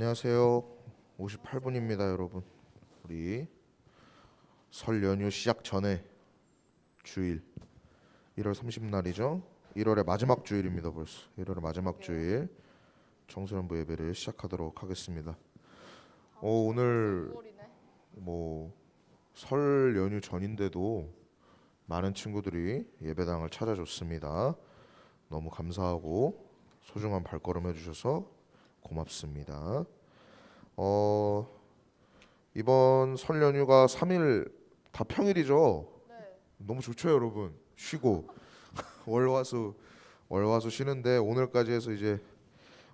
안녕하세요. 58분입니다, 여러분. 우리 설 연휴 시작 전에 주일 1월 30날이죠. 1월의 마지막 주일입니다, 벌써. 1월의 마지막 주일 청소년부 예배를 시작하도록 하겠습니다. 오늘 뭐 설 연휴 전인데도 많은 친구들이 예배당을 찾아줬습니다. 너무 감사하고 소중한 발걸음 해주셔서 고맙습니다. 이번 설 연휴가 3일 다 평일이죠. 너무 좋죠, 여러분. 쉬고 월화수 쉬는데 오늘까지 해서 이제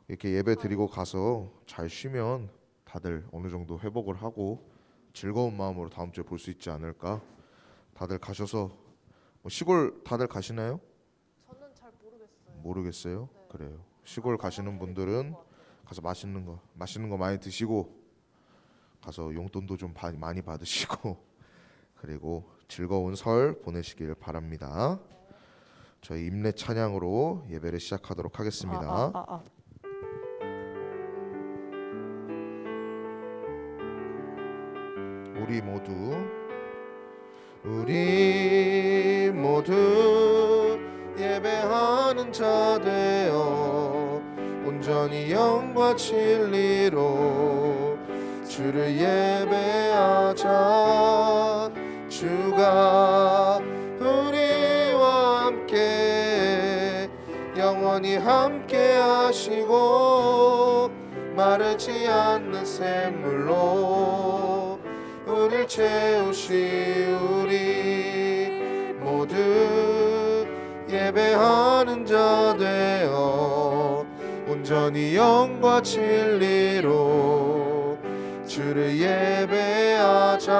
이렇게 예배 드리고 가서 잘 쉬면 다들 어느 정도 회복을 하고 즐거운 마음으로 다음 주에 볼 수 있지 않을까. 다들 가셔서 시골 다들 가시나요? 저는 잘 모르겠어요. 모르겠어요. 네. 그래요. 시골 가시는 분들은 가서 맛있는 거 많이 드시고 가서 용돈도 좀 많이 받으시고 그리고 즐거운 설 보내시길 바랍니다. 저희 임내 찬양으로 예배를 시작하도록 하겠습니다. 우리 모두 예배하는 자 되어 온전히 영과 진리로 주를 예배하자. 주가 우리와 함께 영원히 함께 하시고 마르지 않는 샘물로 우릴 채우시. 우리 모두 예배하는 자 되어 온전히 영과 진리로 주를 예배하자.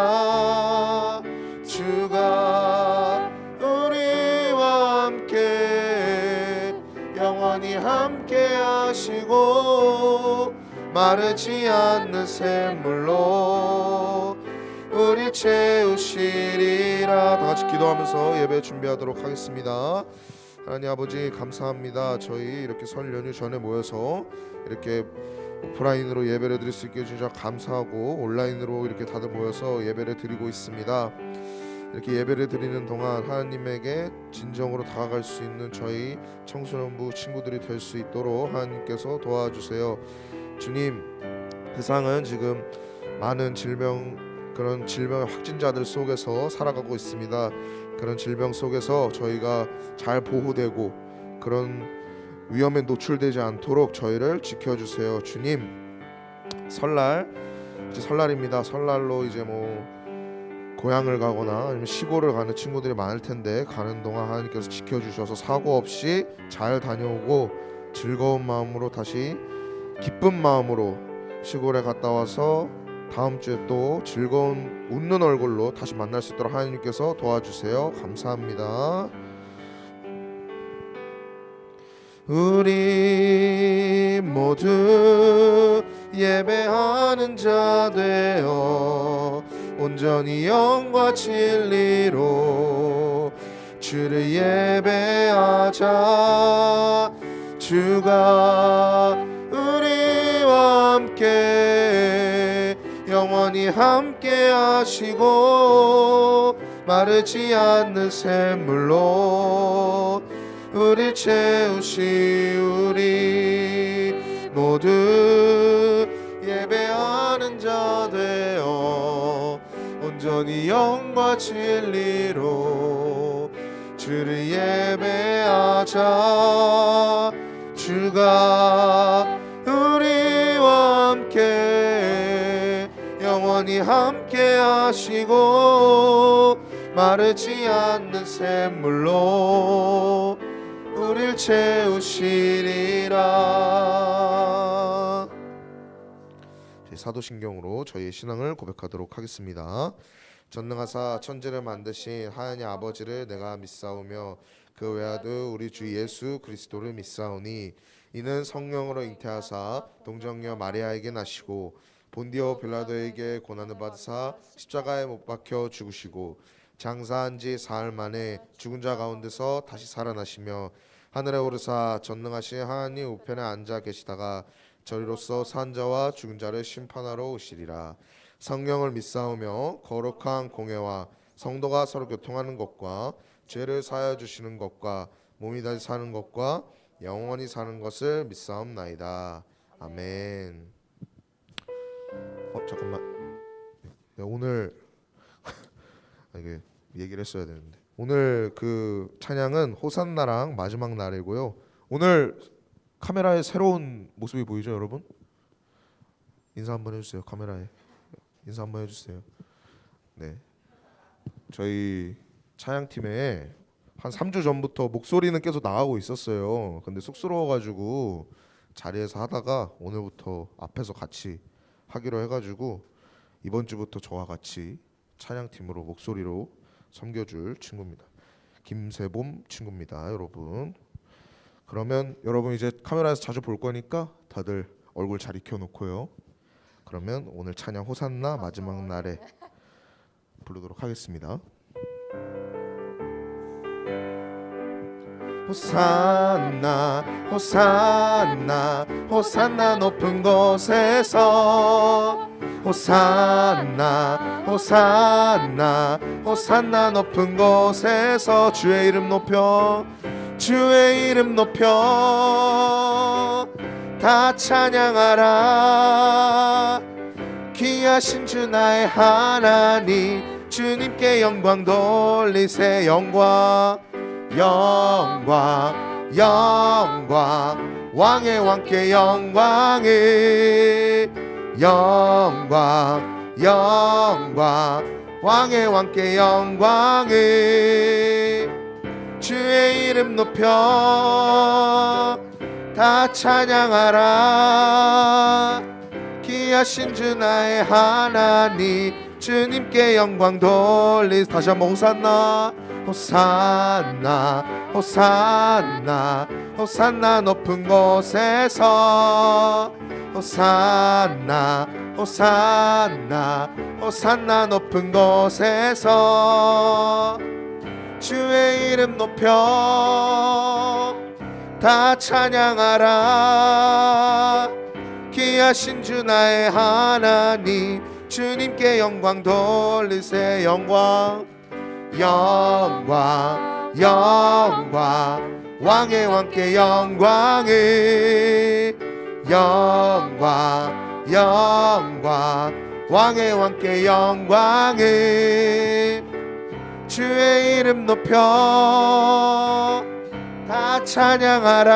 주가 우리와 함께 영원히 함께 하시고 마르지 않는 샘물로 우리 채우시리라. 다 같이 기도하면서 예배 준비하도록 하겠습니다. 하나님 아버지 감사합니다. 저희 이렇게 설 연휴 전에 모여서 이렇게 오프라인으로 예배를 드릴 수 있게 해주셔서 감사하고 온라인으로 이렇게 다들 모여서 예배를 드리고 있습니다. 이렇게 예배를 드리는 동안 하나님에게 진정으로 다가갈 수 있는 저희 청소년부 친구들이 될 수 있도록 하나님께서 도와주세요. 주님, 세상은 지금 많은 그런 질병의 확진자들 속에서 살아가고 있습니다. 그런 질병 속에서 저희가 잘 보호되고 그런 위험에 노출되지 않도록 저희를 지켜주세요. 주님, 이제 설날입니다. 설날로 이제 고향을 가거나 아니면 시골을 가는 친구들이 많을 텐데 가는 동안 하나님께서 지켜주셔서 사고 없이 잘 다녀오고 즐거운 마음으로 다시 기쁜 마음으로 시골에 갔다 와서 다음 주에 또 즐거운 웃는 얼굴로 다시 만날 수 있도록 하나님께서 도와주세요. 감사합니다. 우리 모두 예배하는 자 되어 온전히 영과 진리로 주를 예배하자. 주가 우리와 함께 영원히 함께 하시고 마르지 않는 샘물로 우릴 채우시. 우리 모두 예배하는 자 되어 온전히 영과 진리로 주를 예배하자. 주가 우리와 함께 영원히 함께 하시고 마르지 않는 샘물로 우릴 채우시리라. 사도신경으로 저희의 신앙을 고백하도록 하겠습니다. 전능하사 천지를 만드신 하나님 아버지를 내가 믿사오며 그 외아들 우리 주 예수 그리스도를 믿사오니 이는 성령으로 잉태하사 동정녀 마리아에게 나시고 본디오 빌라도에게 고난을 받으사 십자가에 못 박혀 죽으시고 장사한 지 사흘 만에 죽은 자 가운데서 다시 살아나시며 하늘에 오르사 전능하신 하나님 우편에 앉아 계시다가 저리로서 산자와 죽은 자를 심판하러 오시리라. 성령을 믿사오며 거룩한 공회와 성도가 서로 교통하는 것과 죄를 사하여 주시는 것과 몸이 다시 사는 것과 영원히 사는 것을 믿사옵나이다. 아멘. 잠깐만. 네, 오늘 이게 얘기를 했어야 되는데 오늘 그 찬양은 호산나랑 마지막 날이고요. 오늘 카메라에 새로운 모습이 보이죠, 여러분? 인사 한번 해주세요. 카메라에 인사 한번 해주세요. 네, 저희 찬양팀에 한 3주 전부터 목소리는 계속 나가고 있었어요. 근데 쑥스러워가지고 자리에서 하다가 오늘부터 앞에서 같이 하기로 해가지고 이번 주부터 저와 같이 찬양팀으로 목소리로 섬겨줄 친구입니다. 김세봄 친구입니다, 여러분. 그러면 여러분 이제 카메라에서 자주 볼 거니까 다들 얼굴 잘 익혀놓고요. 그러면 오늘 찬양 호산나 마지막 날에 부르도록 하겠습니다. 호산나 호산나 호산나 높은 곳에서 호산나 호산나 호산나 높은 곳에서 주의 이름 높여 주의 이름 높여 다 찬양하라. 귀하신 주 나의 하나님 주님께 영광 돌리세. 영광 영광 영광 왕의 왕께 영광을 영광 영광 왕의 왕께 영광을 주의 이름 높여 다 찬양하라. 귀하신 주 나의 하나님 주님께 영광 돌리. 다시 한번 호산나 호산나 호산나 호산나 높은 곳에서 호산나 호산나 호산나 높은 곳에서 주의 이름 높여 다 찬양하라. 귀하신 주 나의 하나님 주님께 영광 돌리세. 영광 영광 영광 왕의 왕께 영광을 영광 영광 왕의 왕께 영광을 주의 이름 높여 다 찬양하라.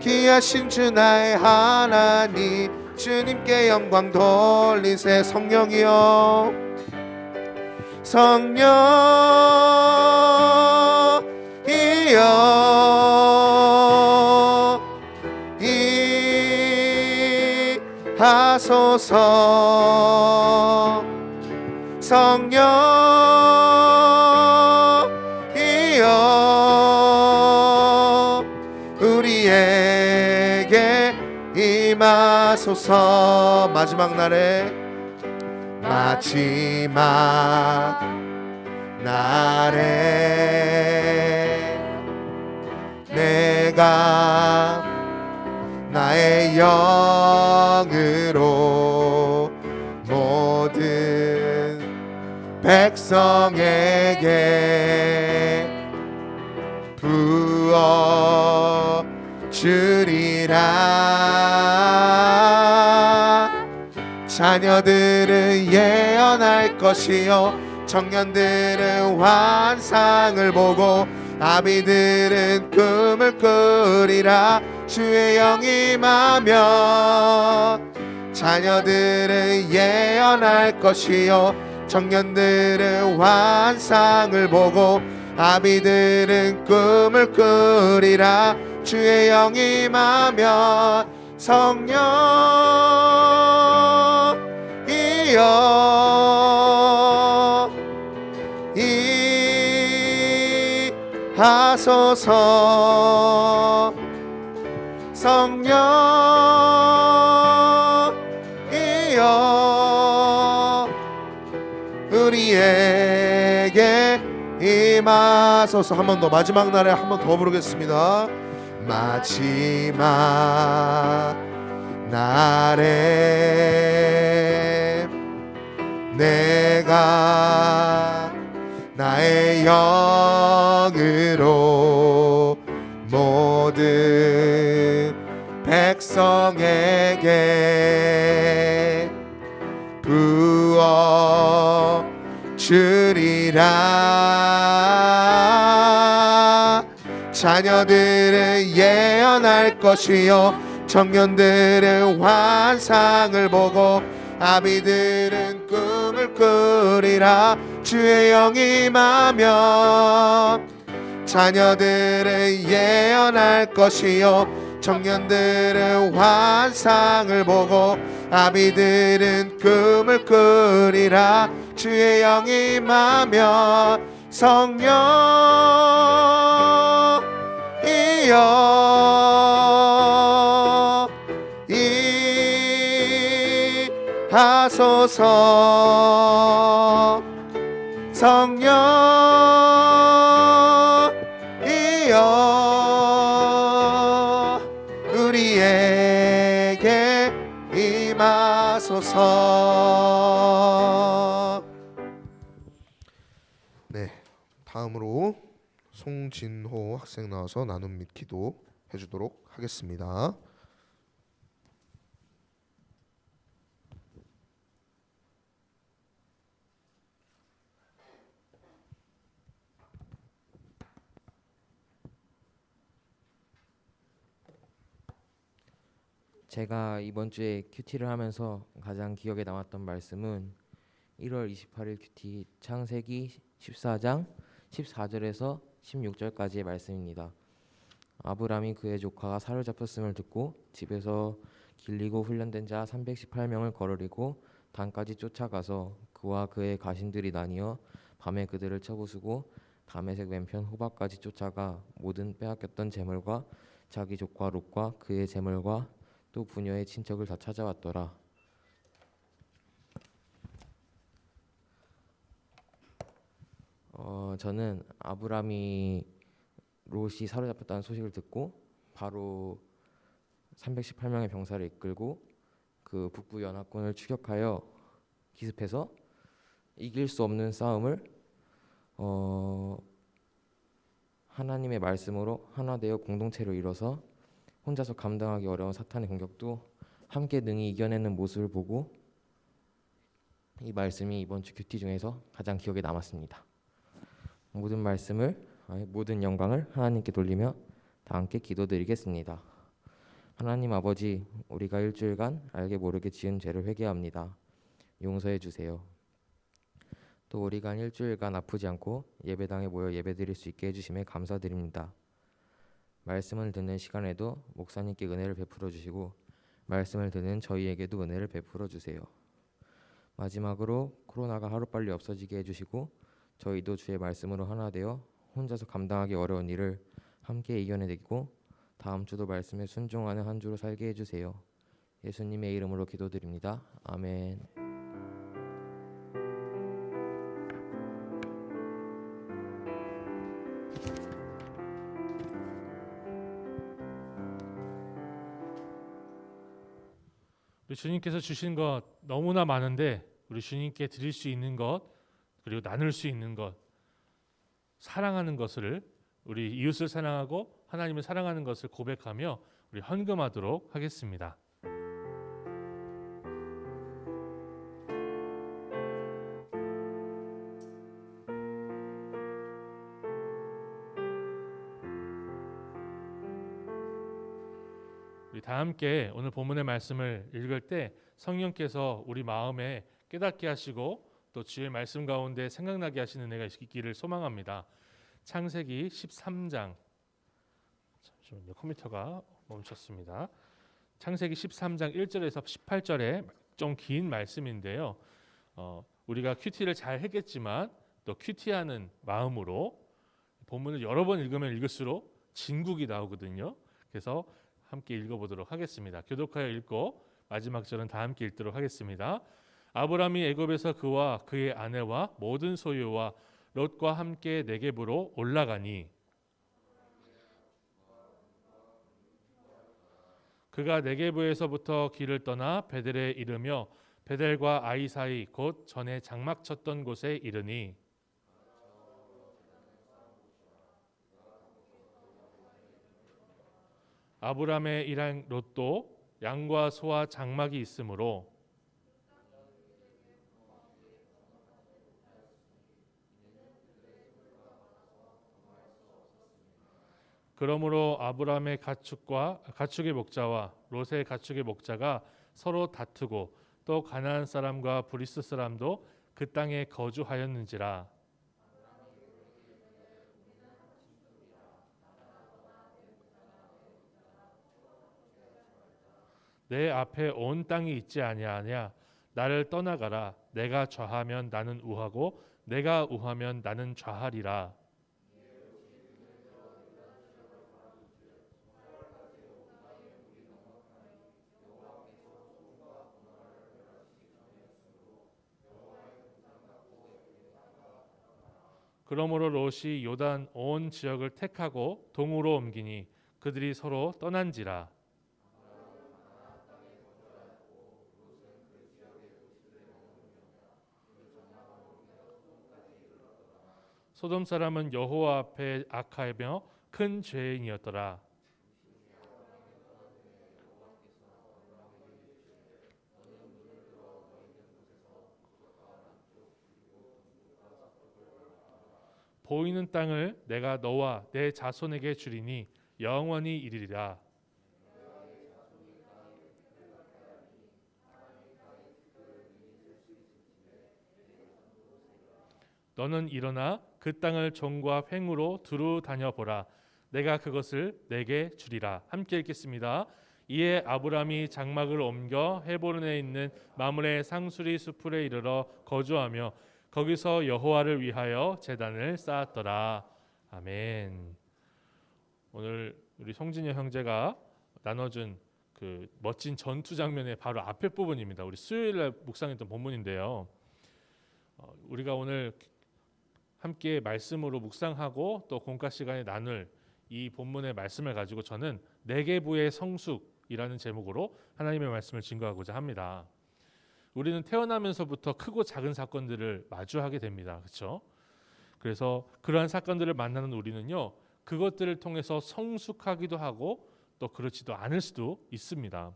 귀하신 주 나의 하나님 주님께 영광 돌리세. 성령이여 성령이여 하소서. 성령이여 우리에게 임하소서. 마지막 날에 마지막 날에 내가 나의 영으로 모든 백성에게 부어 주리라. 자녀들은 예언할 것이요 청년들은 환상을 보고 아비들은 꿈을 꾸리라. 주의 영이 임하면 자녀들은 예언할 것이요 청년들은 환상을 보고 아비들은 꿈을 꾸리라. 주의 영이 임하면 성령이여 하소서. 성령이여 우리에게 임하소서. 한 번 더 마지막 날에 한 번 더 부르겠습니다. 마지막 날에 내가 나의 영으로 모든 백성에게 부어 주리라. 자녀들은 예언할 것이요 청년들은 환상을 보고 아비들은 꿈을 꾸리라. 주의 영이 임하면 자녀들은 예언할 것이요 청년들은 환상을 보고 아비들은 꿈을 꾸리라. 주의 영이 임하면 성령이여 하소서. 성령이여 우리에게 임하소서. 네, 다음으로 송진호 학생 나와서 나눔 및 기도 해주도록 하겠습니다. 제가 이번 주에 큐티를 하면서 가장 기억에 남았던 말씀은 1월 28일 큐티 창세기 14장 14절에서 16절까지의 말씀입니다. 아브람이 그의 조카가 사로잡혔음을 듣고 집에서 길리고 훈련된 자 318명을 거느리고 단까지 쫓아가서 그와 그의 가신들이 나뉘어 밤에 그들을 쳐부수고 다메섹 왼편 호박까지 쫓아가 모든 빼앗겼던 재물과 자기 조카 롯과 그의 재물과 또 부녀의 친척을 다 찾아왔더라. 저는 아브람이 롯이 사로잡혔다는 소식을 듣고 바로 318명의 병사를 이끌고 그 북부 연합군을 추격하여 기습해서 이길 수 없는 싸움을 하나님의 말씀으로 하나 되어 공동체로 이뤄서 혼자서 감당하기 어려운 사탄의 공격도 함께 능히 이겨내는 모습을 보고 이 말씀이 이번 주 큐티 중에서 가장 기억에 남았습니다. 모든 영광을 하나님께 돌리며 다 함께 기도드리겠습니다. 하나님 아버지, 우리가 일주일간 알게 모르게 지은 죄를 회개합니다. 용서해 주세요. 또 우리가 일주일간 아프지 않고 예배당에 모여 예배드릴 수 있게 해주심에 감사드립니다. 말씀을 듣는 시간에도 목사님께 은혜를 베풀어 주시고 말씀을 듣는 저희에게도 은혜를 베풀어 주세요. 마지막으로 코로나가 하루빨리 없어지게 해주시고 저희도 주의 말씀으로 하나 되어 혼자서 감당하기 어려운 일을 함께 이겨내고 다음 주도 말씀에 순종하는 한 주로 살게 해주세요. 예수님의 이름으로 기도드립니다. 아멘. 우리 주님께서 주신 것 너무나 많은데 우리 주님께 드릴 수 있는 것 그리고 나눌 수 있는 것 사랑하는 것을 우리 이웃을 사랑하고 하나님을 사랑하는 것을 고백하며 우리 헌금하도록 하겠습니다. 우리 다 함께 오늘 본문의 말씀을 읽을 때 성령께서 우리 마음에 깨닫게 하시고 또 주의 말씀 가운데 생각나게 하시는 은혜가 있기를 소망합니다. 창세기 13장 잠시만요. 컴퓨터가 멈췄습니다. 창세기 13장 1절에서 18절에 좀 긴 말씀인데요. 우리가 큐티를 잘 했겠지만 또 큐티하는 마음으로 본문을 여러 번 읽으면 읽을수록 진국이 나오거든요. 그래서 함께 읽어보도록 하겠습니다. 교독하여 읽고 마지막 절은 다 함께 읽도록 하겠습니다. 아브람이 애굽에서 그와 그의 아내와 모든 소유와 롯과 함께 네겝으로 올라가니 그가 네게부에서부터 길을 떠나 베델에 이르며 베델과 아이 사이 곧 전에 장막 쳤던 곳에 이르니 아브람의 일행 롯도 양과 소와 장막이 있으므로 그러므로 아브람의 가축의 목자와 롯의 가축의 목자가 서로 다투고 또 가나안 사람과 브리스 사람도 그 땅에 거주하였는지라. 내 앞에 온 땅이 있지 아니하냐. 나를 떠나가라. 내가 좌하면 나는 우하고 내가 우하면 나는 좌하리라. 그러므로 롯이 요단 온 지역을 택하고 동으로 옮기니 그들이 서로 떠난지라. 소돔 사람은 여호와 앞에 악하며 큰 죄인이었더라. 보이는 땅을 내가 너와 내 자손에게 주리니 영원히 이르리라. 너는 일어나 그 땅을 종과 횡으로 두루 다녀 보라. 내가 그것을 내게 주리라. 함께 읽겠습니다. 이에 아브람이 장막을 옮겨 헤브론에 있는 마므레 상수리 수풀에 이르러 거주하며 거기서 여호와를 위하여 제단을 쌓았더라. 아멘. 오늘 우리 송진여 형제가 나눠준 그 멋진 전투 장면의 바로 앞에 부분입니다. 우리 수요일날 묵상했던 본문인데요. 우리가 오늘 함께 말씀으로 묵상하고 또 공과 시간에 나눌 이 본문의 말씀을 가지고 저는 네게부의 성숙이라는 제목으로 하나님의 말씀을 증거하고자 합니다. 우리는 태어나면서부터 크고 작은 사건들을 마주하게 됩니다. 그렇죠? 그래서 그러한 사건들을 만나는 우리는요, 그것들을 통해서 성숙하기도 하고 또 그렇지도 않을 수도 있습니다.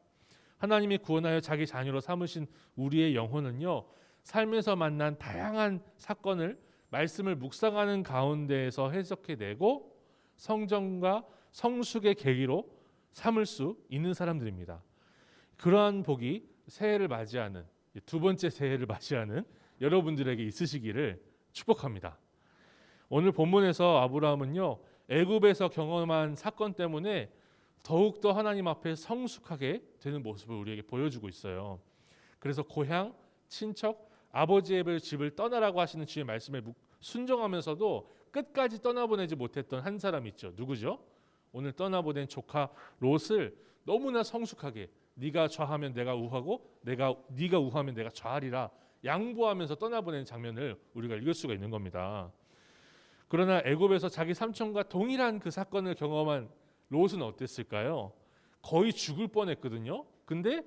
하나님이 구원하여 자기 자녀로 삼으신 우리의 영혼은요, 삶에서 만난 다양한 사건을 말씀을 묵상하는 가운데에서 해석해내고 성정과 성숙의 계기로 삼을 수 있는 사람들입니다. 그러한 복이 새해를 맞이하는 두 번째 새해를 맞이하는 여러분들에게 있으시기를 축복합니다. 오늘 본문에서 아브라함은요, 애굽에서 경험한 사건 때문에 더욱더 하나님 앞에 성숙하게 되는 모습을 우리에게 보여주고 있어요. 그래서 고향, 친척, 아버지의 집을 떠나라고 하시는 주의 말씀에 순종하면서도 끝까지 떠나보내지 못했던 한 사람이 있죠. 누구죠? 오늘 떠나보낸 조카 롯을 너무나 성숙하게 네가 좌하면 내가 우하고 네가 우하면 내가 좌하리라 양보하면서 떠나보내는 장면을 우리가 읽을 수가 있는 겁니다. 그러나 애굽에서 자기 삼촌과 동일한 그 사건을 경험한 롯은 어땠을까요? 거의 죽을 뻔했거든요. 근데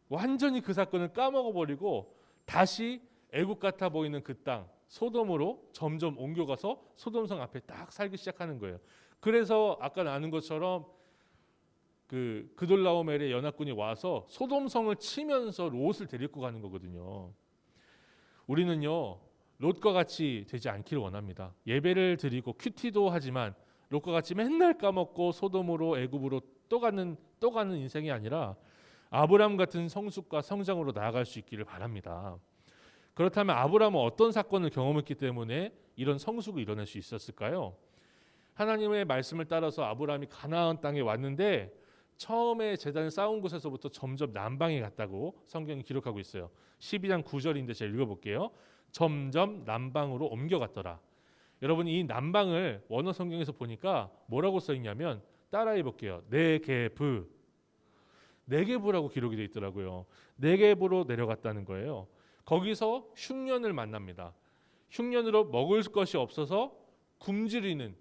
완전히 그 사건을 까먹어버리고 다시 애굽 같아 보이는 그 땅 소돔으로 점점 옮겨가서 소돔성 앞에 딱 살기 시작하는 거예요. 그래서 아까 나눈 것처럼 그 그돌라오멜의 연합군이 와서 소돔성을 치면서 롯을 데리고 가는 거거든요. 우리는요, 롯과 같이 되지 않기를 원합니다. 예배를 드리고 큐티도 하지만 롯과 같이 맨날 까먹고 소돔으로 애굽으로 또 가는 인생이 아니라 아브람 같은 성숙과 성장으로 나아갈 수 있기를 바랍니다. 그렇다면 아브람은 어떤 사건을 경험했기 때문에 이런 성숙을 이뤄낼 수 있었을까요? 하나님의 말씀을 따라서 아브람이 가나안 땅에 왔는데 처음에 제단을 쌓은 곳에서부터 점점 남방에 갔다고 성경이 기록하고 있어요. 12장 9절인데 제가 읽어볼게요. 점점 남방으로 옮겨갔더라. 여러분, 이 남방을 원어 성경에서 보니까 뭐라고 써있냐면 따라해 볼게요. 네게부라고 기록이 되어 있더라고요. 네게부로 내려갔다는 거예요. 거기서 흉년을 만납니다. 흉년으로 먹을 것이 없어서 굶주리는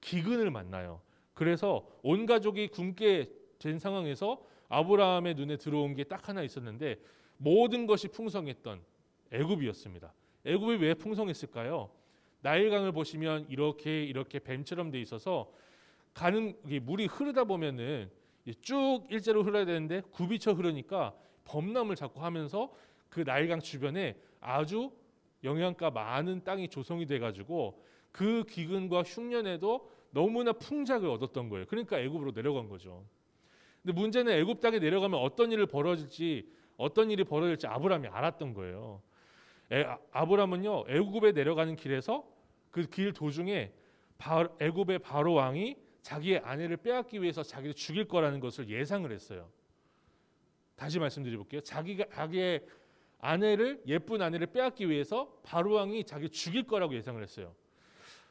기근을 만나요. 그래서 온 가족이 굶게 된 상황에서 아브라함의 눈에 들어온 게 딱 하나 있었는데 모든 것이 풍성했던 애굽이었습니다. 애굽이 왜 풍성했을까요? 나일강을 보시면 이렇게 뱀처럼 돼 있어서 가는 물이 흐르다 보면은 쭉 일자로 흘러야 되는데 굽이쳐 흐르니까 범람을 자꾸 하면서 그 나일강 주변에 아주 영양가 많은 땅이 조성이 돼가지고 그 기근과 흉년에도 너무나 풍작을 얻었던 거예요. 그러니까 애굽으로 내려간 거죠. 근데 문제는 애굽 땅에 내려가면 어떤 일이 벌어질지 아브라함이 알았던 거예요. 아브라함은요 애굽에 내려가는 길에서 그 길 도중에 애굽의 바로 왕이 자기의 아내를 빼앗기 위해서 자기를 죽일 거라는 것을 예상을 했어요. 다시 말씀드려볼게요. 자기의 예쁜 아내를 빼앗기 위해서 바로 왕이 자기를 죽일 거라고 예상을 했어요.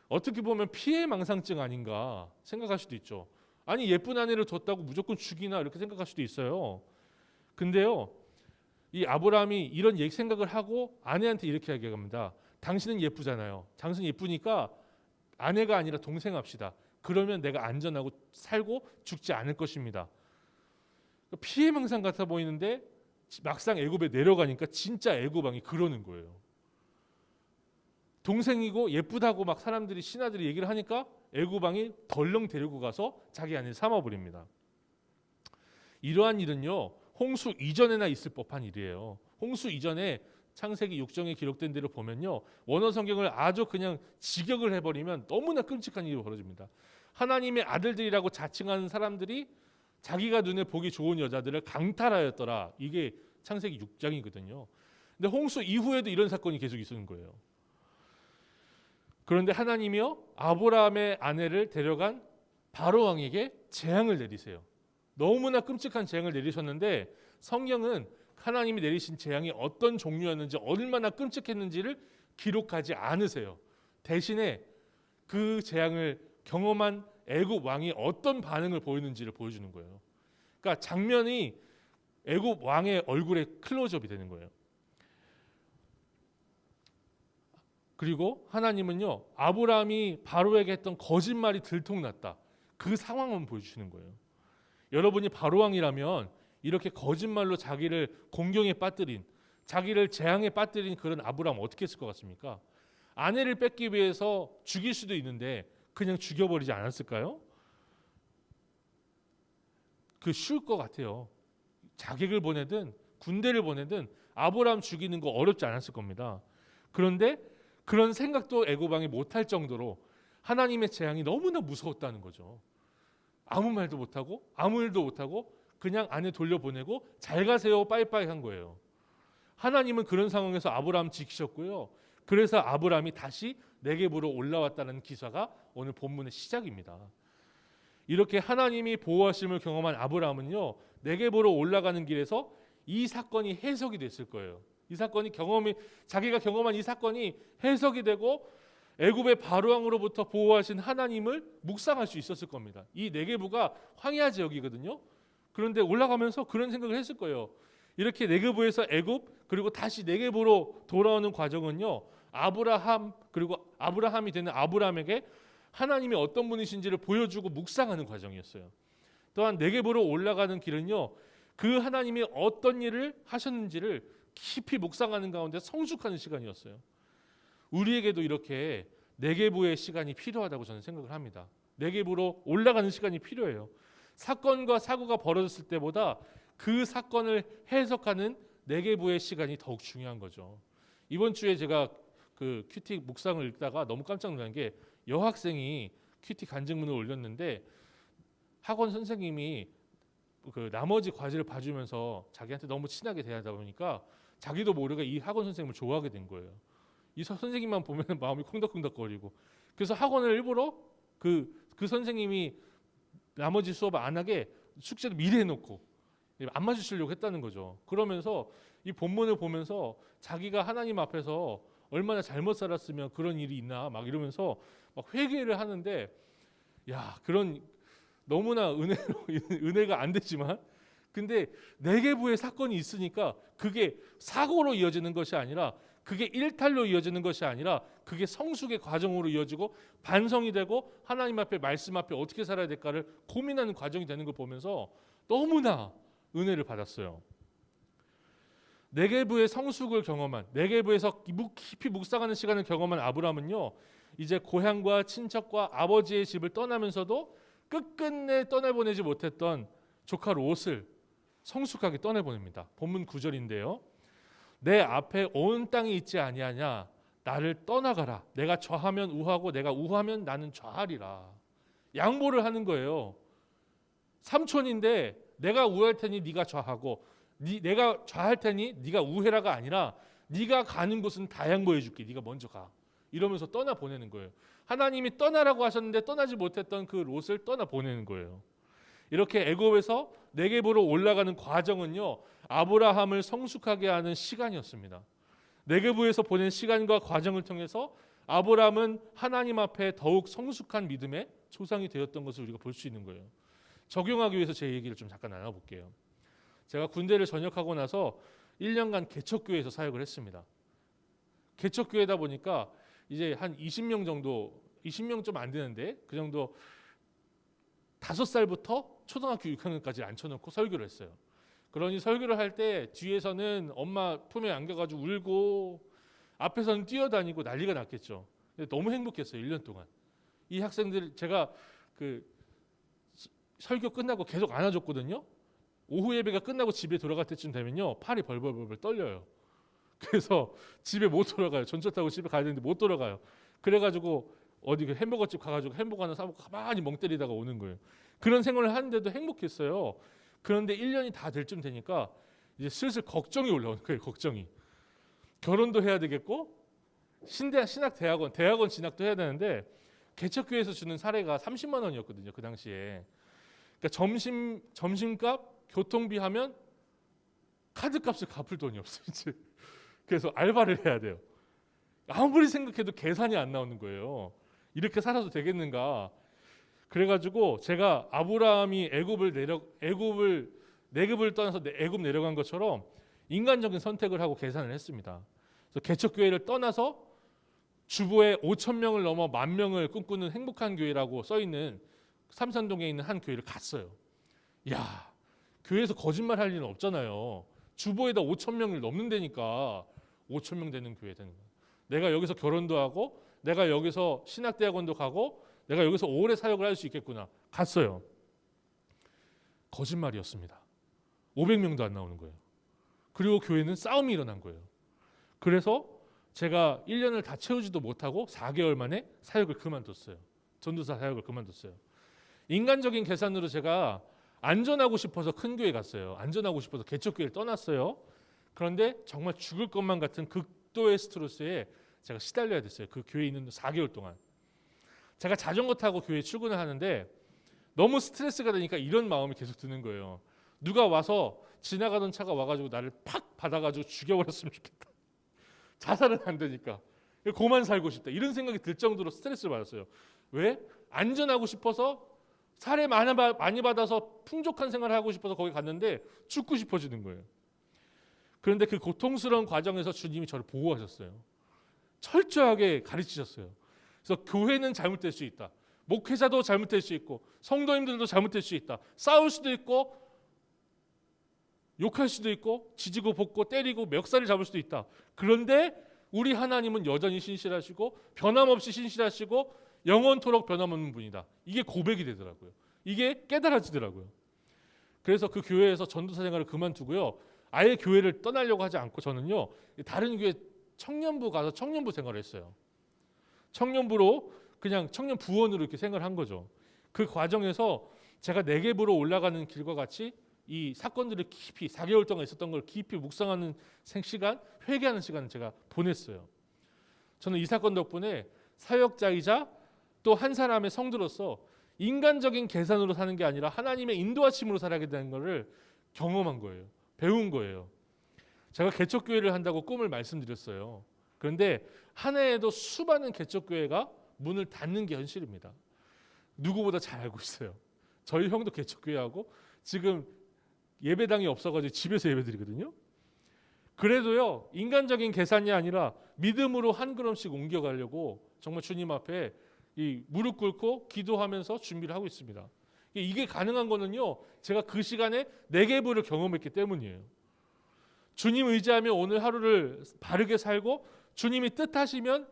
어떻게 보면 피해망상증 아닌가 생각할 수도 있죠. 아니 예쁜 아내를 뒀다고 무조건 죽이나 이렇게 생각할 수도 있어요. 근데요 이 아브라함이 이런 생각을 하고 아내한테 이렇게 이야기합니다. 당신은 예쁘잖아요. 당신은 예쁘니까 아내가 아니라 동생 합시다. 그러면 내가 안전하고 살고 죽지 않을 것입니다. 피해망상 같아 보이는데 막상 애굽에 내려가니까 진짜 애굽 왕이 그러는 거예요. 동생이고 예쁘다고 막 사람들이 신하들이 얘기를 하니까 애굽 왕이 덜렁 데리고 가서 자기 아내를 삼아버립니다. 이러한 일은요 홍수 이전에나 있을 법한 일이에요. 홍수 이전에 창세기 6장에 기록된 대로 보면요 원어 성경을 아주 그냥 직역을 해버리면 너무나 끔찍한 일이 벌어집니다. 하나님의 아들들이라고 자칭하는 사람들이 자기가 눈에 보기 좋은 여자들을 강탈하였더라. 이게 창세기 6장이거든요. 근데 홍수 이후에도 이런 사건이 계속 있었는 거예요. 그런데 하나님이요 아브라함의 아내를 데려간 바로 왕에게 재앙을 내리세요. 너무나 끔찍한 재앙을 내리셨는데 성경은 하나님이 내리신 재앙이 어떤 종류였는지 얼마나 끔찍했는지를 기록하지 않으세요. 대신에 그 재앙을 경험한 애굽 왕이 어떤 반응을 보이는지를 보여주는 거예요. 그러니까 장면이 애굽 왕의 얼굴에 클로즈업이 되는 거예요. 그리고 하나님은요 아브라함이 바로에게 했던 거짓말이 들통났다. 그 상황만 보여주시는 거예요. 여러분이 바로 왕이라면 이렇게 거짓말로 자기를 공경에 빠뜨린, 자기를 재앙에 빠뜨린 그런 아브라함 어떻게 했을 것 같습니까? 아내를 뺏기 위해서 죽일 수도 있는데 그냥 죽여버리지 않았을까요? 그 쉬울 것 같아요. 자객을 보내든 군대를 보내든 아브라함 죽이는 거 어렵지 않았을 겁니다. 그런데 그런 생각도 애굽 왕이 못할 정도로 하나님의 재앙이 너무나 무서웠다는 거죠. 아무 말도 못하고 아무 일도 못하고 그냥 아내 돌려보내고 잘 가세요 빠이빠이 한 거예요. 하나님은 그런 상황에서 아브라함 지키셨고요. 그래서 아브라함이 다시 네겝으로 올라왔다는 기사가 오늘 본문의 시작입니다. 이렇게 하나님이 보호하심을 경험한 아브라함은요 네겝으로 올라가는 길에서 이 사건이 해석이 됐을 거예요. 이 사건이 자기가 경험한 이 사건이 해석이 되고 애굽의 바로 왕으로부터 보호하신 하나님을 묵상할 수 있었을 겁니다. 이 네겝가 황야 지역이거든요. 그런데 올라가면서 그런 생각을 했을 거예요. 이렇게 네겝에서 애굽 그리고 다시 네겝으로 돌아오는 과정은요. 아브라함이 되는 아브라함에게 하나님이 어떤 분이신지를 보여주고 묵상하는 과정이었어요. 또한 네겝으로 올라가는 길은요. 그 하나님이 어떤 일을 하셨는지를 깊이 묵상하는 가운데 성숙하는 시간이었어요. 우리에게도 이렇게 네겝의 시간이 필요하다고 저는 생각을 합니다. 네겝으로 올라가는 시간이 필요해요. 사건과 사고가 벌어졌을 때보다 그 사건을 해석하는 네겝의 시간이 더욱 중요한 거죠. 이번 주에 제가 그 큐티 묵상을 읽다가 너무 깜짝 놀란 게 여학생이 큐티 간증문을 올렸는데 학원 선생님이 그 나머지 과제를 봐주면서 자기한테 너무 친하게 대하다 보니까 자기도 모르게 이 학원 선생님을 좋아하게 된 거예요. 이 선생님만 보면 마음이 콩닥콩닥거리고 그래서 학원을 일부러 그 선생님이 나머지 수업 안 하게 숙제도 미리 해놓고 안 맞으시려고 했다는 거죠. 그러면서 이 본문을 보면서 자기가 하나님 앞에서 얼마나 잘못 살았으면 그런 일이 있나 막 이러면서 막 회개를 하는데 야 그런 너무나 은혜가 안 되지만 근데 네겝의 사건이 있으니까 그게 사고로 이어지는 것이 아니라 그게 일탈로 이어지는 것이 아니라 그게 성숙의 과정으로 이어지고 반성이 되고 하나님 앞에 말씀 앞에 어떻게 살아야 될까를 고민하는 과정이 되는 걸 보면서 너무나 은혜를 받았어요. 네게부의 성숙을 경험한, 네게부에서 깊이 묵상하는 시간을 경험한 아브라함은요, 이제 고향과 친척과 아버지의 집을 떠나면서도 끝끝내 떠내보내지 못했던 조카 롯을 성숙하게 떠내보냅니다. 본문 9절인데요. 내 앞에 온 땅이 있지 아니하냐, 나를 떠나가라. 내가 좌하면 우하고 내가 우하면 나는 좌하리라. 양보를 하는 거예요. 삼촌인데 내가 우할 테니 네가 좌하고, 내가 좌할 테니 네가 우해라가 아니라 네가 가는 곳은 다 양보해 줄게. 네가 먼저 가. 이러면서 떠나 보내는 거예요. 하나님이 떠나라고 하셨는데 떠나지 못했던 그 롯을 떠나 보내는 거예요. 이렇게 애굽에서 네겝으로 올라가는 과정은요, 아브라함을 성숙하게 하는 시간이었습니다. 네겝에서 보낸 시간과 과정을 통해서 아브라함은 하나님 앞에 더욱 성숙한 믿음의 조상이 되었던 것을 우리가 볼 수 있는 거예요. 적용하기 위해서 제 얘기를 좀 잠깐 나눠볼게요. 제가 군대를 전역하고 나서 1년간 개척교회에서 사역을 했습니다. 개척교회다 보니까 이제 한 20명 정도, 20명 좀 안 되는데 그 정도 5살부터 초등학교 6학년까지 앉혀놓고 설교를 했어요. 그러니 설교를 할 때 뒤에서는 엄마 품에 안겨가지고 울고 앞에서는 뛰어다니고 난리가 났겠죠. 근데 너무 행복했어요. 1년 동안. 이 학생들 제가 그 설교 끝나고 계속 안아줬거든요. 오후 예배가 끝나고 집에 돌아갈 때쯤 되면요, 팔이 벌벌벌 떨려요. 그래서 집에 못 돌아가요. 전철 타고 집에 가야 되는데 못 돌아가요. 그래가지고 어디 그 햄버거집 가가지고 햄버거 하나 사먹고 가만히 멍 때리다가 오는 거예요. 그런 생활을 하는데도 행복했어요. 그런데 1년이 다 될 쯤 되니까 이제 슬슬 걱정이 올라오는 거예요. 걱정이. 결혼도 해야 되겠고 대학원 진학도 해야 되는데 개척교회에서 주는 사례가 30만 원이었거든요. 그 당시에. 그러니까 점심값, 교통비 하면 카드값을 갚을 돈이 없어요. 이제. 그래서 알바를 해야 돼요. 아무리 생각해도 계산이 안 나오는 거예요. 이렇게 살아도 되겠는가? 그래가지고 제가 아브라함이 네겝을 떠나서 애굽 내려간 것처럼 인간적인 선택을 하고 계산을 했습니다. 그래서 개척교회를 떠나서 주보에 5,000명을 넘어 10,000명을 꿈꾸는 행복한 교회라고 써 있는 삼산동에 있는 한 교회를 갔어요. 야, 교회에서 거짓말 할 일은 없잖아요. 주보에다 5,000명을 넘는다니까 5,000명 되는 교회 되는 거예요. 내가 여기서 결혼도 하고 내가 여기서 신학대학원도 가고 내가 여기서 오래 사역을 할 수 있겠구나. 갔어요. 거짓말이었습니다. 500명도 안 나오는 거예요. 그리고 교회는 싸움이 일어난 거예요. 그래서 제가 1년을 다 채우지도 못하고 4개월 만에 사역을 그만뒀어요. 전도사 사역을 그만뒀어요. 인간적인 계산으로 제가 안전하고 싶어서 큰 교회 갔어요. 안전하고 싶어서 개척교회를 떠났어요. 그런데 정말 죽을 것만 같은 극도의 스트레스에 제가 시달려야 됐어요. 그 교회에 있는 4개월 동안. 제가 자전거 타고 교회에 출근을 하는데 너무 스트레스가 되니까 이런 마음이 계속 드는 거예요. 누가 와서 지나가던 차가 와가지고 나를 팍 받아가지고 죽여버렸으면 좋겠다. 자살은 안 되니까 고만 살고 싶다. 이런 생각이 들 정도로 스트레스를 받았어요. 왜? 안전하고 싶어서 사례 많이 받아서 풍족한 생활을 하고 싶어서 거기 갔는데 죽고 싶어지는 거예요. 그런데 그 고통스러운 과정에서 주님이 저를 보호하셨어요. 철저하게 가르치셨어요. 그래서 교회는 잘못될 수 있다. 목회자도 잘못될 수 있고 성도님들도 잘못될 수 있다. 싸울 수도 있고 욕할 수도 있고 지지고 볶고 때리고 멱살을 잡을 수도 있다. 그런데 우리 하나님은 여전히 신실하시고 변함없이 신실하시고 영원토록 변함없는 분이다. 이게 고백이 되더라고요. 이게 깨달아지더라고요. 그래서 그 교회에서 전도사 생활을 그만두고요. 아예 교회를 떠나려고 하지 않고 저는요. 다른 교회 청년부 가서 청년부 생활을 했어요. 청년부로 그냥 청년 부원으로 이렇게 생활한 거죠. 그 과정에서 제가 네겝으로 올라가는 길과 같이 이 사건들을 깊이 4개월 동안 있었던 걸 깊이 묵상하는 시간, 회개하는 시간을 제가 보냈어요. 저는 이 사건 덕분에 사역자이자 또 한 사람의 성도로서 인간적인 계산으로 사는 게 아니라 하나님의 인도하심으로 살아야 되는 것을 경험한 거예요. 배운 거예요. 제가 개척교회를 한다고 꿈을 말씀드렸어요. 그런데 한 해에도 수많은 개척교회가 문을 닫는 게 현실입니다. 누구보다 잘 알고 있어요. 저희 형도 개척교회하고 지금 예배당이 없어가지고 집에서 예배드리거든요. 그래도요, 인간적인 계산이 아니라 믿음으로 한 걸음씩 옮겨가려고 정말 주님 앞에 이 무릎 꿇고 기도하면서 준비를 하고 있습니다. 이게 가능한 거는요, 제가 그 시간에 네게부를 경험했기 때문이에요. 주님 의지하며 오늘 하루를 바르게 살고 주님이 뜻하시면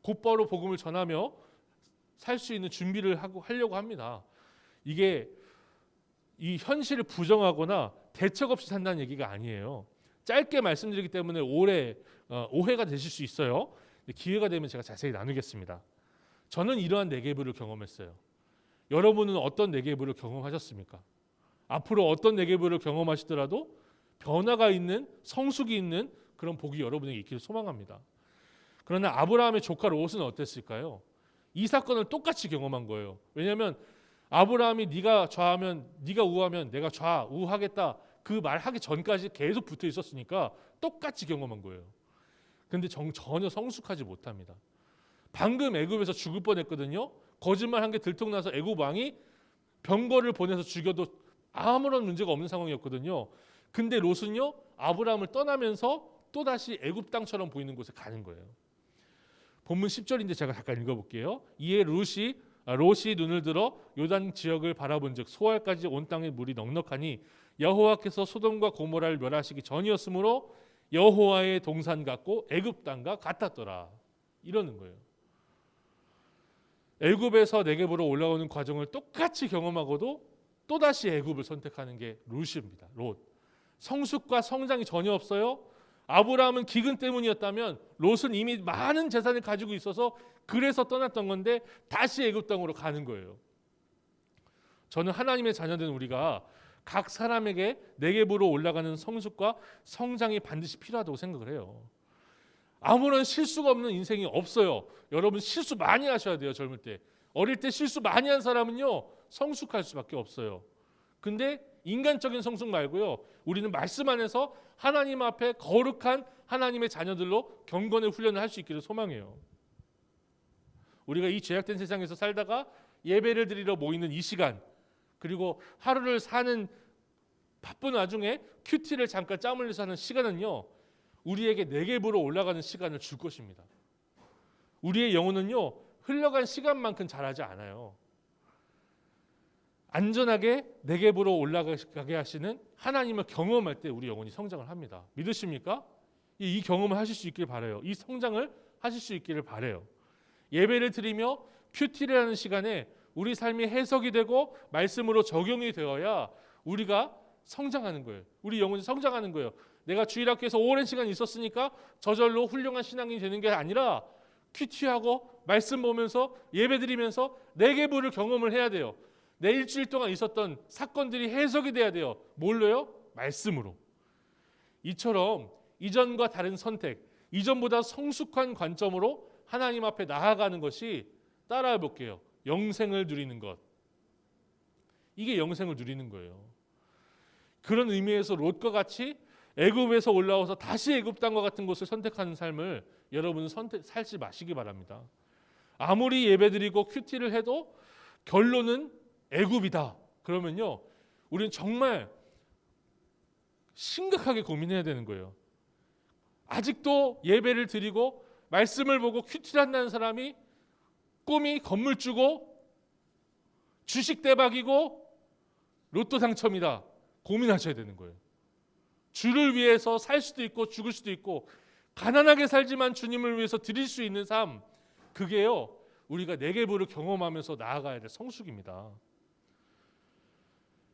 곧바로 복음을 전하며 살 수 있는 준비를 하려고 합니다. 이게 이 현실을 부정하거나 대책 없이 산다는 얘기가 아니에요. 짧게 말씀드리기 때문에 오해가 되실 수 있어요. 기회가 되면 제가 자세히 나누겠습니다. 저는 이러한 네게부를 경험했어요. 여러분은 어떤 네게부를 경험하셨습니까? 앞으로 어떤 네게부를 경험하시더라도 변화가 있는, 성숙이 있는 그런 복이 여러분에게 있기를 소망합니다. 그러나 아브라함의 조카 롯은 어땠을까요? 이 사건을 똑같이 경험한 거예요. 왜냐하면 아브라함이 네가 좌하면, 네가 우하면 내가 좌우하겠다, 그 말하기 전까지 계속 붙어 있었으니까 똑같이 경험한 거예요. 근데 전혀 성숙하지 못합니다. 방금 애굽에서 죽을 뻔했거든요. 거짓말한 게 들통나서 애굽 왕이 병거를 보내서 죽여도 아무런 문제가 없는 상황이었거든요. 근데 롯은요, 아브라함을 떠나면서 또다시 애굽 땅처럼 보이는 곳에 가는 거예요. 본문 10절인데 제가 잠깐 읽어볼게요. 이에 롯이 눈을 들어 요단 지역을 바라본즉 소알까지 온 땅에 물이 넉넉하니 여호와께서 소돔과 고모라를 멸하시기 전이었으므로 여호와의 동산 같고 애굽 땅과 같았더라. 이러는 거예요. 애굽에서 네겝으로 올라오는 과정을 똑같이 경험하고도 또다시 애굽을 선택하는 게 롯입니다. 롯. 성숙과 성장이 전혀 없어요. 아브라함은 기근 때문이었다면 롯은 이미 많은 재산을 가지고 있어서 그래서 떠났던 건데 다시 애굽 땅으로 가는 거예요. 저는 하나님의 자녀된 우리가 각 사람에게 네겝으로 올라가는 성숙과 성장이 반드시 필요하다고 생각을 해요. 아무런 실수가 없는 인생이 없어요. 여러분 실수 많이 하셔야 돼요. 젊을 때. 어릴 때 실수 많이 한 사람은요, 성숙할 수밖에 없어요. 근데 인간적인 성숙 말고요, 우리는 말씀 안에서 하나님 앞에 거룩한 하나님의 자녀들로 경건의 훈련을 할 수 있기를 소망해요. 우리가 이 죄악된 세상에서 살다가 예배를 드리러 모이는 이 시간, 그리고 하루를 사는 바쁜 와중에 큐티를 잠깐 짬 흘려서 하는 시간은요, 우리에게 네겝으로 올라가는 시간을 줄 것입니다. 우리의 영혼은요, 흘러간 시간만큼 자라지 않아요. 안전하게 네겝으로 올라가게 하시는 하나님을 경험할 때 우리 영혼이 성장을 합니다. 믿으십니까? 이 경험을 하실 수 있기를 바라요. 이 성장을 하실 수 있기를 바라요. 예배를 드리며 큐티를 하는 시간에 우리 삶이 해석이 되고 말씀으로 적용이 되어야 우리가 성장하는 거예요. 우리 영혼이 성장하는 거예요. 내가 주일학교에서 오랜 시간 있었으니까 저절로 훌륭한 신앙인이 되는 게 아니라 큐티하고 말씀 보면서 예배 드리면서 네겝을 경험을 해야 돼요. 내 일주일 동안 있었던 사건들이 해석이 돼야 돼요. 뭘로요? 말씀으로. 이처럼 이전과 다른 선택, 이전보다 성숙한 관점으로 하나님 앞에 나아가는 것이, 따라해 볼게요, 영생을 누리는 것. 이게 영생을 누리는 거예요. 그런 의미에서 롯과 같이 애굽에서 올라와서 다시 애굽 땅과 같은 곳을 선택하는 삶을 여러분은 살지 마시기 바랍니다. 아무리 예배드리고 큐티를 해도 결론은 애굽이다. 그러면요, 우리는 정말 심각하게 고민해야 되는 거예요. 아직도 예배를 드리고 말씀을 보고 큐티를 한다는 사람이 꿈이 건물주고 주식 대박이고 로또 당첨이다. 고민하셔야 되는 거예요. 주를 위해서 살 수도 있고 죽을 수도 있고 가난하게 살지만 주님을 위해서 드릴 수 있는 삶, 그게요, 우리가 네겝을 경험하면서 나아가야 될 성숙입니다.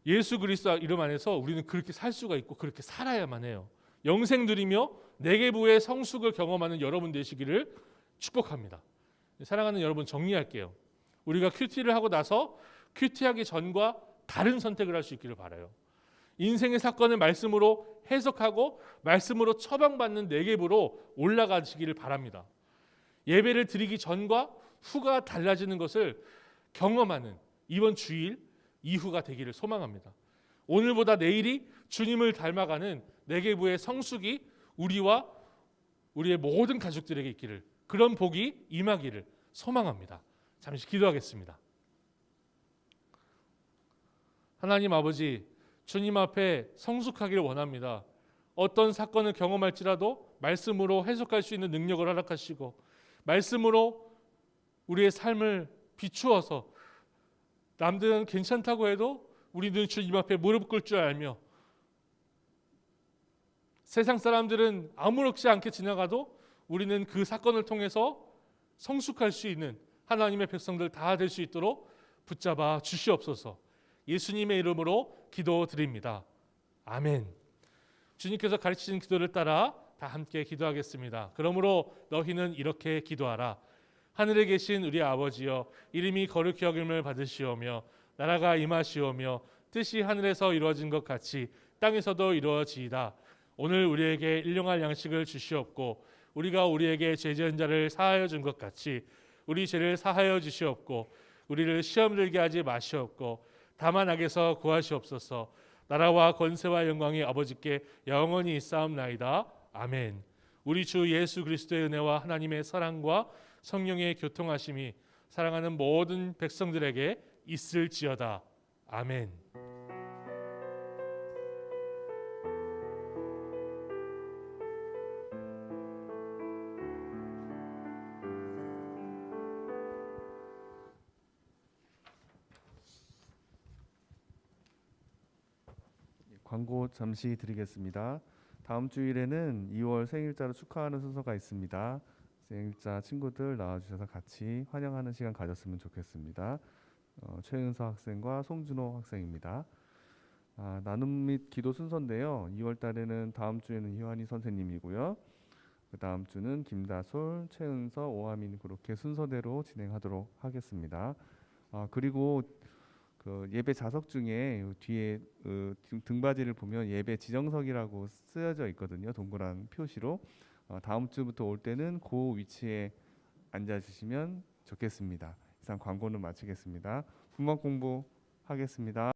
예수 그리스도 이름 안에서 우리는 그렇게 살 수가 있고 그렇게 살아야만 해요. 영생 누리며 네겝의 성숙을 경험하는 여러분 되시기를 축복합니다. 사랑하는 여러분, 정리할게요. 우리가 큐티를 하고 나서 큐티하기 전과 다른 선택을 할 수 있기를 바라요. 인생의 사건을 말씀으로 해석하고 말씀으로 처방받는 네겝으로 올라가시기를 바랍니다. 예배를 드리기 전과 후가 달라지는 것을 경험하는 이번 주일 이후가 되기를 소망합니다. 오늘보다 내일이 주님을 닮아가는 네겝의 성숙이 우리와 우리의 모든 가족들에게 있기를, 그런 복이 임하기를 소망합니다. 잠시 기도하겠습니다. 하나님 아버지, 주님 앞에 성숙하기를 원합니다. 어떤 사건을 경험할지라도 말씀으로 해석할 수 있는 능력을 허락하시고 말씀으로 우리의 삶을 비추어서 남들은 괜찮다고 해도 우리는 주님 앞에 무릎 꿇을 줄 알며, 세상 사람들은 아무렇지 않게 지나가도 우리는 그 사건을 통해서 성숙할 수 있는 하나님의 백성들 다 될 수 있도록 붙잡아 주시옵소서. 예수님의 이름으로 기도드립니다. 아멘. 주님께서 가르치신 기도를 따라 다 함께 기도하겠습니다. 그러므로 너희는 이렇게 기도하라. 하늘에 계신 우리 아버지여, 이름이 거룩히 여김을 받으시오며 나라가 임하시오며 뜻이 하늘에서 이루어진 것 같이 땅에서도 이루어지이다. 오늘 우리에게 일용할 양식을 주시옵고 우리가 우리에게 죄 지은 자를 사하여 준 것 같이 우리 죄를 사하여 주시옵고 우리를 시험 들게 하지 마시옵고 다만 악에서 구하시옵소서. 나라와 권세와 영광이 아버지께 영원히 있사옵나이다. 아멘. 우리 주 예수 그리스도의 은혜와 하나님의 사랑과 성령의 교통하심이 사랑하는 모든 백성들에게 있을지어다. 아멘. 광고 잠시 드리겠습니다. 다음 주일에는 2월 생일자를 축하하는 순서가 있습니다. 생일자 친구들 나와주셔서 같이 환영하는 시간 가졌으면 좋겠습니다. 최은서 학생과 송준호 학생입니다. 나눔 및 기도 순서인데요. 2월 달에는 다음 주에는 희환이 선생님이고요. 그 다음 주는 김다솔, 최은서, 오하민 그렇게 순서대로 진행하도록 하겠습니다. 그리고 그 예배 좌석 중에 뒤에 등받이를 보면 예배 지정석이라고 쓰여져 있거든요. 동그란 표시로. 다음 주부터 올 때는 그 위치에 앉아주시면 좋겠습니다. 이상 광고는 마치겠습니다. 분막 공부 하겠습니다.